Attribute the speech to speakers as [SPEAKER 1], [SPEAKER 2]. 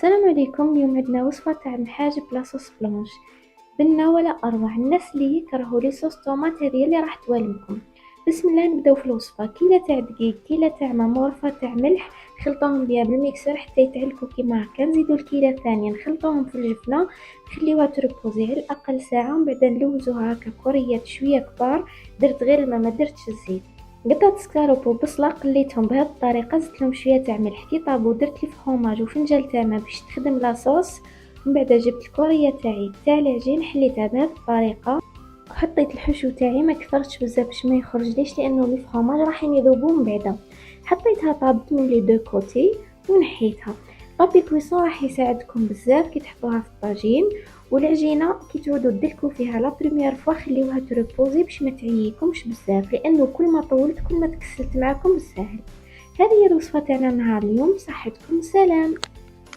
[SPEAKER 1] السلام عليكم. اليوم عندنا وصفة تاع نحاج بلا صوص بلانش، بنة ولا اروع. الناس اللي يكرهوا لي صوص طوماط هذه اللي راح توالمكم. بسم الله نبداو في الوصفة. كيلة تاع دقيق، كيلة تاع ماء، مغرفة تاع ملح، خلطوهم بيا بالميكسر حتى يتعلكوا كيما هكا. نزيدو الكيلة الثانية نخلطوهم في الجفنة، نخليوها تربوزي على الاقل ساعة، ومن بعد نلوزوها هكا كوريات شوية كبار. درت غير الماء ما درتش الزيت. قطعت سكالوب وبصله قليتهم بهذه الطريقه، زدت لهم شويه تاع ملح كي طابو، درت لي فخوماج وفنجان تاع ماء باش تخدم لاصوص. من بعد جبت الكوريه تاعي تاع العجين حليتها بهذه الطريقه، وحطيت الحشو تاعي ما كثرتش بزاف باش ما يخرجليش لانه الفخوماج راح يذوبوا. من بعد حطيتها طابت من لي دو كوتي ونحيتها. بابي كويسون راح يساعدكم بزاف كي تحطوها في الطاجين. والعجينه كي تعودوا تدلكوا فيها لا بريمير فوا خليوها تريبوزي باش ما تعييكمش بزاف، لانه كل ما طولت كل ما تكسلت معكم بالساهل. هذه هي الوصفه تاعنا نهار اليوم. صحتكم، سلام.